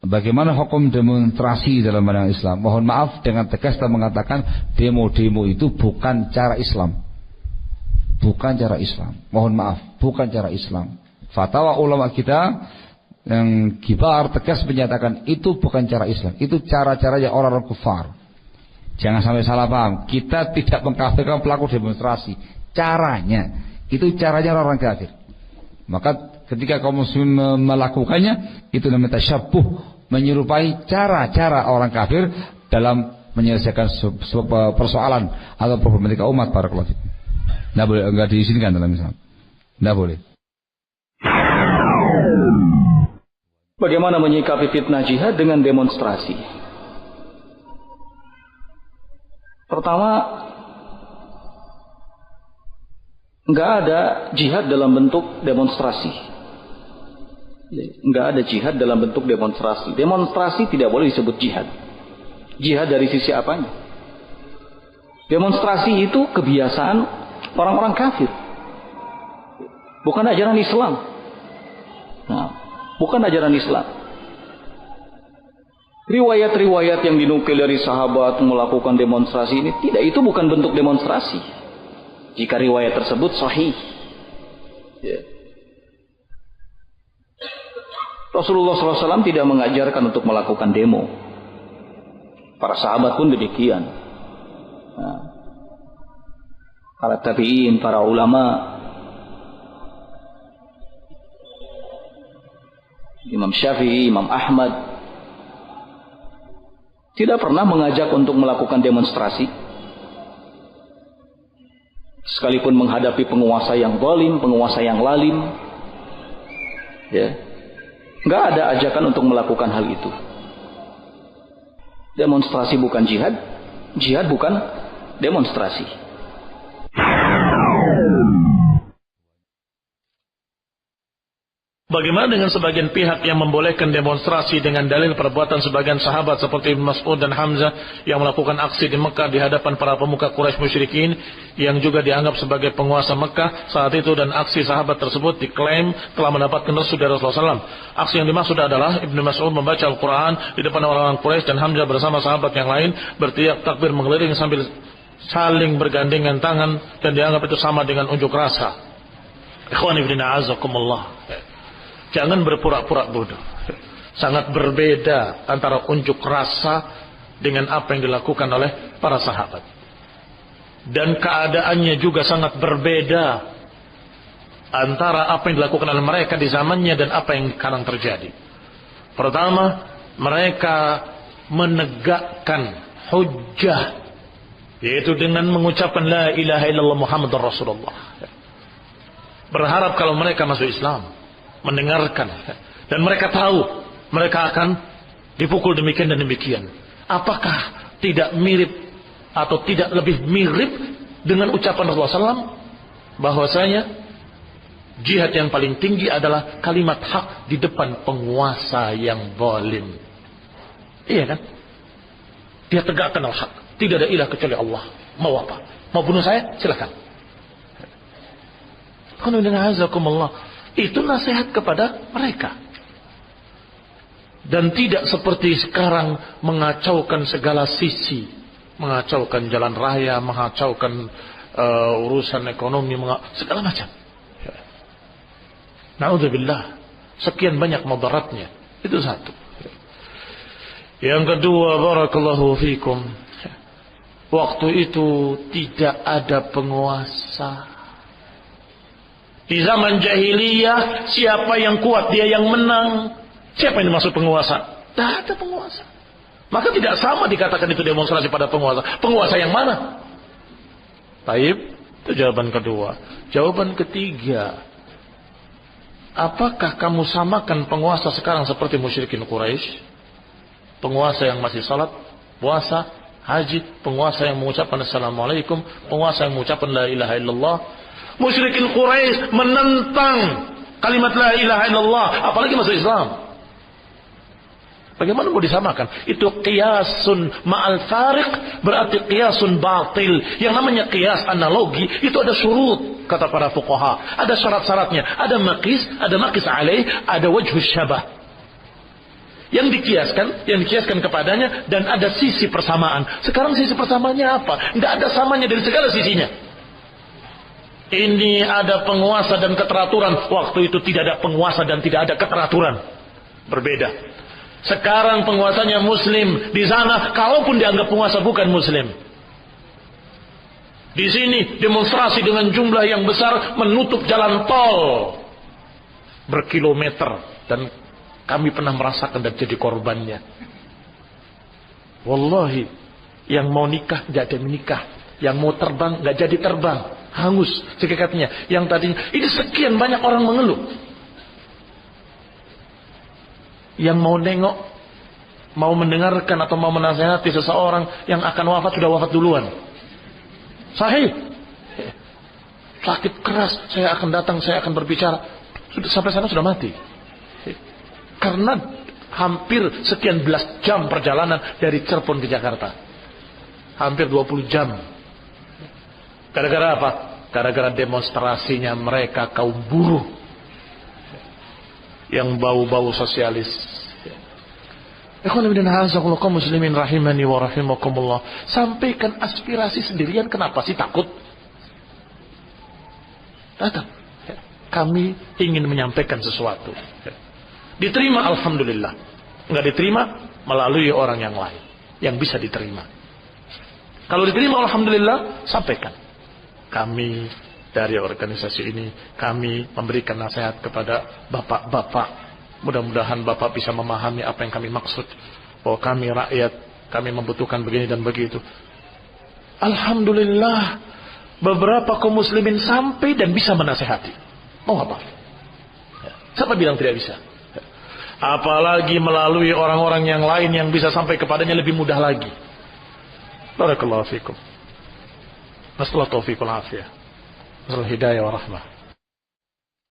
Bagaimana hukum demonstrasi dalam pandangan Islam? Mohon maaf dengan tegas kita mengatakan demo-demo itu bukan cara Islam. Bukan cara Islam. Mohon maaf, bukan cara Islam. Fatwa ulama kita yang kibar tegas menyatakan itu bukan cara Islam. Itu cara-caranya orang-orang kufar. Jangan sampai salah paham. Kita tidak mengkafirkan pelaku demonstrasi. Caranya, itu caranya orang kafir. Maka ketika kaum muslim melakukannya, itu namanya tasyabbuh, menyerupai cara-cara orang kafir dalam menyelesaikan persoalan atau problematika umat para kelompok. Tidak boleh, enggak diizinkan dalam Islam. Tidak boleh. Bagaimana menyikapi fitnah jihad dengan demonstrasi? Pertama, enggak ada jihad dalam bentuk demonstrasi. Enggak ada jihad dalam bentuk demonstrasi. Demonstrasi tidak boleh disebut jihad. Jihad dari sisi apanya? Demonstrasi itu kebiasaan orang-orang kafir. Bukan ajaran Islam. Nah, bukan ajaran Islam. Riwayat-riwayat yang dinukil dari sahabat melakukan demonstrasi ini, tidak, itu bukan bentuk demonstrasi. Jika riwayat tersebut sahih. Ya. Rasulullah SAW tidak mengajarkan untuk melakukan demo. Para sahabat pun demikian. Nah, para tabi'in, para ulama, Imam Syafi'i, Imam Ahmad, tidak pernah mengajak untuk melakukan demonstrasi. Sekalipun menghadapi penguasa yang zalim, penguasa yang lalim, ya, nggak ada ajakan untuk melakukan hal itu. Demonstrasi bukan jihad, jihad bukan demonstrasi. Bagaimana dengan sebagian pihak yang membolehkan demonstrasi dengan dalil perbuatan sebagian sahabat seperti Ibn Mas'ud dan Hamzah yang melakukan aksi di Mekah di hadapan para pemuka Quraisy musyrikin yang juga dianggap sebagai penguasa Mekah saat itu, dan aksi sahabat tersebut diklaim telah mendapatkan restu dari Rasulullah SAW. Aksi yang dimaksud adalah Ibn Mas'ud membaca Al-Quran di depan orang-orang Quraisy dan Hamzah bersama sahabat yang lain berteriak takbir mengeliling sambil saling bergandengan tangan, dan dianggap itu sama dengan unjuk rasa. Ikhwani fillah azakumullah. Jangan berpura-pura bodoh. Sangat berbeda antara unjuk rasa dengan apa yang dilakukan oleh para sahabat. Dan keadaannya juga sangat berbeda antara apa yang dilakukan oleh mereka di zamannya dan apa yang sekarang terjadi. Pertama, mereka menegakkan hujjah, yaitu dengan mengucapkan la ilaha illallah Muhammadur Rasulullah. Berharap kalau mereka masuk Islam, mendengarkan, dan mereka tahu mereka akan dipukul demikian dan demikian. Apakah tidak mirip atau tidak lebih mirip dengan ucapan Rasulullah SAW bahwasanya jihad yang paling tinggi adalah kalimat hak di depan penguasa yang zalim? Iya kan? Dia tegakkan al-haq, tidak ada ilah kecuali Allah. Mau apa? Mau bunuh saya? Silakan. Itu nasihat kepada mereka. Dan tidak seperti sekarang mengacaukan segala sisi, mengacaukan jalan raya, mengacaukan urusan ekonomi, segala macam. Na'udzubillah, sekian banyak mudaratnya. Itu satu. Yang kedua, barakallahu fikum, waktu itu tidak ada penguasa. Di zaman jahiliyah, siapa yang kuat dia yang menang. Siapa yang dimaksud penguasa? Tidak ada penguasa. Maka tidak sama dikatakan itu demonstrasi pada penguasa. Penguasa yang mana? Taib, itu jawaban kedua. Jawaban ketiga, apakah kamu samakan penguasa sekarang seperti musyrikin Quraisy? Penguasa yang masih salat, puasa, haji, penguasa yang mengucapkan assalamualaikum, penguasa yang mengucapkan la ilaha illallah. Musyrikin Quraisy menentang kalimat la ilaha illallah, apalagi masuk Islam. Bagaimana mau disamakan? Itu qiyasun ma'al fariq, berarti qiyasun batil. Yang namanya qiyas analogi itu ada syurut, kata para fuqaha. Ada syarat-syaratnya, ada maqis alaih, ada wajhus syabah. Yang dikiaskan kepadanya, dan ada sisi persamaan. Sekarang sisi persamaannya apa? Tidak ada samanya dari segala sisinya. Ini ada penguasa dan keteraturan. Waktu itu tidak ada penguasa dan tidak ada keteraturan. Berbeda. Sekarang penguasanya muslim. Di sana, kalaupun dianggap penguasa bukan muslim. Di sini demonstrasi dengan jumlah yang besar menutup jalan tol berkilometer, dan kami pernah merasakan dan jadi korbannya. Wallahi, yang mau nikah gak ada menikah, yang mau terbang gak jadi terbang, hangus sekekatnya. Yang tadinya ini sekian banyak orang mengeluh. Yang mau nengok, mau mendengarkan atau mau menasihati seseorang yang akan wafat sudah wafat duluan. Sahih, sakit keras, saya akan datang, saya akan berbicara. Sampai sana sudah mati. Karena hampir sekian belas jam perjalanan dari Cirebon ke Jakarta. Hampir 20 jam. Gara-gara apa? Gara-gara demonstrasinya mereka kaum buruh yang bau-bau sosialis. Ikhwan fillah, kaum muslimin rahimani wa rahimakumullah. Sampaikan aspirasi sendirian, kenapa sih takut? Datang. Kami ingin menyampaikan sesuatu. Diterima alhamdulillah. Enggak diterima melalui orang yang lain yang bisa diterima. Kalau diterima alhamdulillah, sampaikan. Kami dari organisasi ini, kami memberikan nasihat kepada bapak-bapak. Mudah-mudahan bapak bisa memahami apa yang kami maksud. Bahwa kami rakyat, kami membutuhkan begini dan begitu. Alhamdulillah, beberapa kaum muslimin sampai dan bisa menasehati. Mau apa? Siapa bilang tidak bisa? Apalagi melalui orang-orang yang lain yang bisa sampai kepadanya lebih mudah lagi. Barakallahu fikum. Nasallahu taufiq wal afiyah. Nasallahu hidayah wa rahmah.